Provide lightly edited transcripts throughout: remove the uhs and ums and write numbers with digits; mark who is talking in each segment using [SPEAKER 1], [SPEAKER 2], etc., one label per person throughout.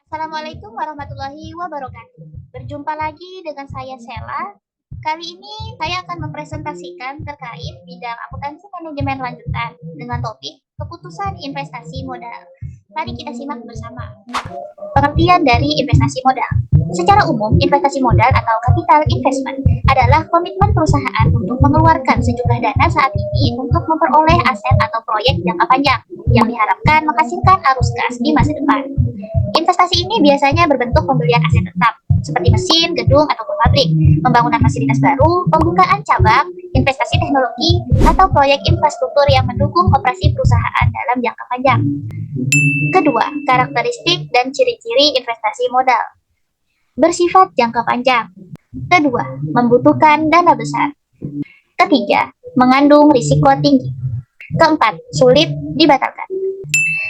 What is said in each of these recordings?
[SPEAKER 1] Assalamualaikum warahmatullahi wabarakatuh. Berjumpa lagi dengan saya Sela. Kali ini saya akan mempresentasikan terkait bidang akuntansi manajemen lanjutan dengan topik keputusan investasi modal. Mari kita simak bersama. Pengertian dari investasi modal. Secara umum, investasi modal atau capital investment adalah komitmen perusahaan untuk mengeluarkan sejumlah dana saat ini untuk memperoleh aset atau proyek jangka panjang yang diharapkan menghasilkan arus kas di masa depan. Investasi ini biasanya berbentuk pembelian aset tetap, seperti mesin, gedung, ataupun pabrik, pembangunan fasilitas baru, pembukaan cabang, investasi teknologi, atau proyek infrastruktur yang mendukung operasi perusahaan dalam jangka panjang. Kedua, karakteristik dan ciri-ciri investasi modal. Bersifat jangka panjang. Kedua, membutuhkan dana besar. Ketiga, mengandung risiko tinggi. Keempat, sulit dibatalkan.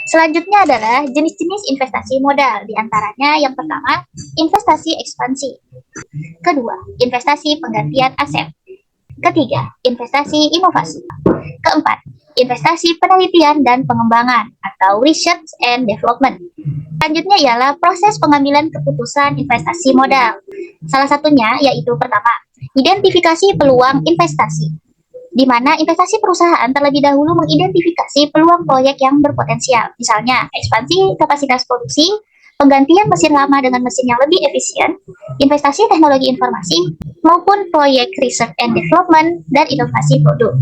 [SPEAKER 1] Selanjutnya adalah jenis-jenis investasi modal. Di antaranya yang pertama, investasi ekspansi. Kedua, investasi penggantian aset. Ketiga, investasi inovasi. Keempat, investasi penelitian dan pengembangan atau research and development. Selanjutnya ialah proses pengambilan keputusan investasi modal. Salah satunya yaitu pertama, identifikasi peluang investasi, di mana investasi perusahaan terlebih dahulu mengidentifikasi peluang proyek yang berpotensial, misalnya ekspansi kapasitas produksi, penggantian mesin lama dengan mesin yang lebih efisien, investasi teknologi informasi, maupun proyek research and development dan inovasi produk.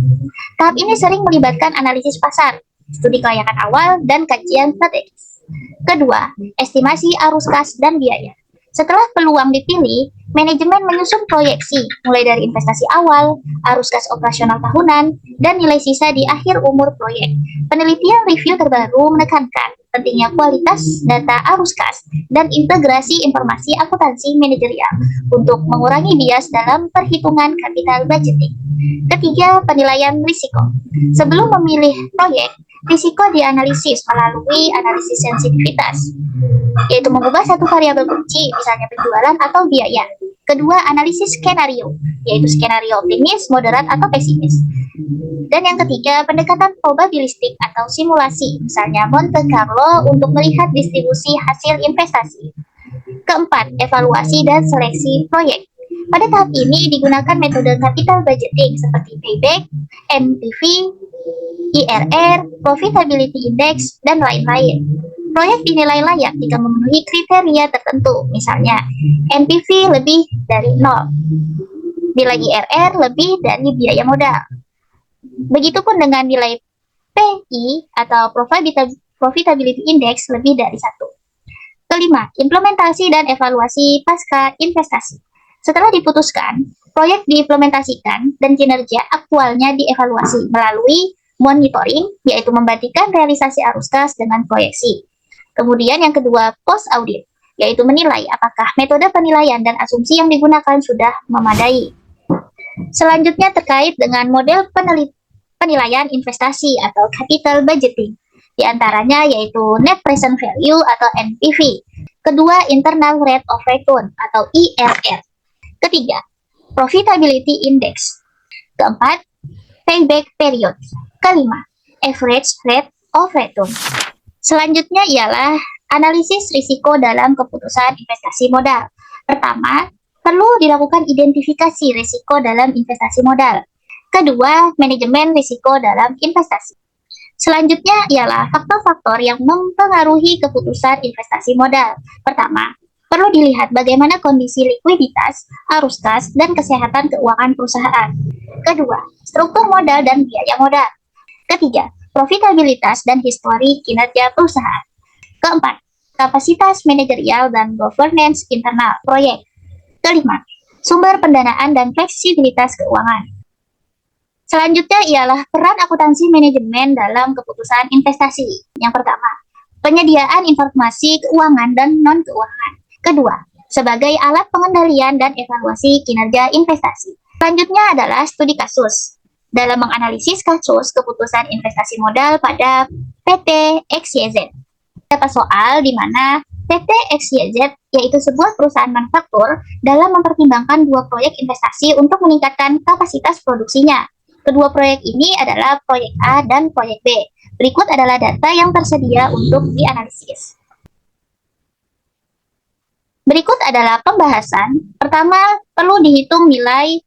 [SPEAKER 1] Tahap ini sering melibatkan analisis pasar, studi kelayakan awal, dan kajian strategis. Kedua, estimasi arus kas dan biaya. Setelah peluang dipilih, manajemen menyusun proyeksi, mulai dari investasi awal, arus kas operasional tahunan, dan nilai sisa di akhir umur proyek. Penelitian review terbaru menekankan pentingnya kualitas data arus kas dan integrasi informasi akuntansi manajerial untuk mengurangi bias dalam perhitungan capital budgeting. Ketiga, penilaian risiko. Sebelum memilih proyek, risiko dianalisis melalui analisis sensitivitas, yaitu mengubah satu variabel kunci, misalnya penjualan atau biaya. Kedua, analisis skenario, yaitu skenario optimis, moderat, atau pesimis. Dan yang ketiga, pendekatan probabilistik atau simulasi, misalnya Monte Carlo untuk melihat distribusi hasil investasi. Keempat, evaluasi dan seleksi proyek. Pada tahap ini digunakan metode capital budgeting seperti payback, NPV, IRR, profitability index, dan lain-lain. Proyek dinilai layak jika memenuhi kriteria tertentu, misalnya NPV lebih dari 0, nilai IRR lebih dari biaya modal. Begitupun dengan nilai PI atau profitability index lebih dari 1. Kelima, implementasi dan evaluasi pasca investasi. Setelah diputuskan, proyek diimplementasikan dan kinerja aktualnya dievaluasi melalui monitoring, yaitu membandingkan realisasi arus kas dengan proyeksi. Kemudian yang kedua, post audit, yaitu menilai apakah metode penilaian dan asumsi yang digunakan sudah memadai. Selanjutnya terkait dengan model penilaian investasi atau capital budgeting. Di antaranya yaitu net present value atau NPV. Kedua, internal rate of return atau IRR. Ketiga, profitability index. Keempat, payback period. Kelima, average rate of return. Selanjutnya ialah analisis risiko dalam keputusan investasi modal. Pertama, perlu dilakukan identifikasi risiko dalam investasi modal. Kedua, manajemen risiko dalam investasi. Selanjutnya ialah faktor-faktor yang mempengaruhi keputusan investasi modal. Pertama, perlu dilihat bagaimana kondisi likuiditas, arus kas, dan kesehatan keuangan perusahaan. Kedua, struktur modal dan biaya modal. Ketiga, profitabilitas dan histori kinerja perusahaan. Keempat, kapasitas manajerial dan governance internal proyek. Kelima, sumber pendanaan dan fleksibilitas keuangan. Selanjutnya ialah peran akuntansi manajemen dalam keputusan investasi. Yang pertama, penyediaan informasi keuangan dan non-keuangan. Kedua, sebagai alat pengendalian dan evaluasi kinerja investasi. Selanjutnya adalah studi kasus dalam menganalisis kasus keputusan investasi modal pada PT XYZ. Dapat soal di mana PT XYZ yaitu sebuah perusahaan manufaktur dalam mempertimbangkan dua proyek investasi untuk meningkatkan kapasitas produksinya. Kedua proyek ini adalah proyek A dan proyek B. Berikut adalah data yang tersedia untuk dianalisis. Berikut adalah pembahasan. Pertama, perlu dihitung nilai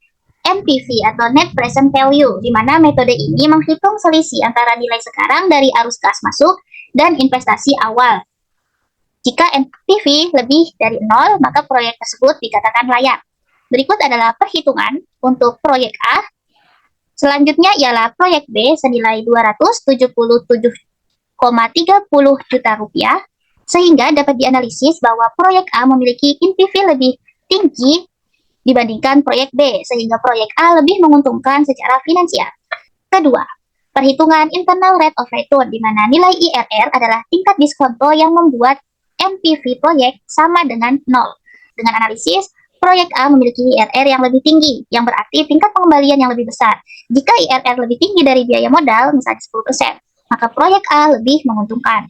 [SPEAKER 1] NPV atau Net Present Value, di mana metode ini menghitung selisih antara nilai sekarang dari arus kas masuk dan investasi awal. Jika NPV lebih dari 0, maka proyek tersebut dikatakan layak. Berikut adalah perhitungan untuk proyek A. Selanjutnya ialah proyek B senilai 277,30 juta rupiah, sehingga dapat dianalisis bahwa proyek A memiliki NPV lebih tinggi dibandingkan proyek B, sehingga proyek A lebih menguntungkan secara finansial. Kedua, perhitungan internal rate of return, di mana nilai IRR adalah tingkat diskonto yang membuat NPV proyek sama dengan 0. Dengan analisis, proyek A memiliki IRR yang lebih tinggi, yang berarti tingkat pengembalian yang lebih besar. Jika IRR lebih tinggi dari biaya modal, misalnya 10%, maka proyek A lebih menguntungkan.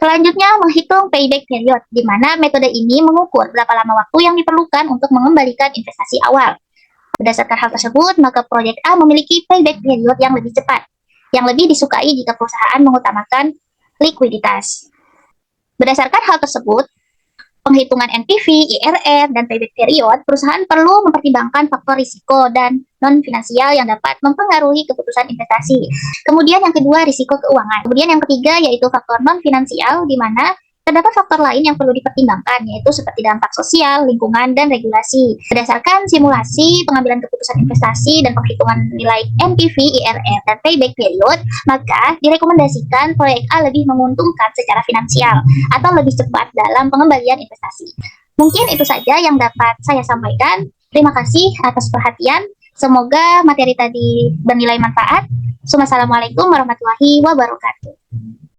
[SPEAKER 1] Selanjutnya, menghitung payback period, di mana metode ini mengukur berapa lama waktu yang diperlukan untuk mengembalikan investasi awal. Berdasarkan hal tersebut, maka proyek A memiliki payback period yang lebih cepat, yang lebih disukai jika perusahaan mengutamakan likuiditas. Berdasarkan hal tersebut, penghitungan NPV, IRR, dan payback period, perusahaan perlu mempertimbangkan faktor risiko dan non-finansial yang dapat mempengaruhi keputusan investasi. Kemudian yang kedua, risiko keuangan. Kemudian yang ketiga yaitu faktor non-finansial, di mana terdapat faktor lain yang perlu dipertimbangkan, yaitu seperti dampak sosial, lingkungan, dan regulasi. Berdasarkan simulasi, pengambilan keputusan investasi, dan penghitungan nilai NPV, IRR, dan payback period, maka direkomendasikan proyek A lebih menguntungkan secara finansial atau lebih cepat dalam pengembalian investasi. Mungkin itu saja yang dapat saya sampaikan. Terima kasih atas perhatian. Semoga materi tadi bernilai manfaat. Wassalamualaikum warahmatullahi wabarakatuh.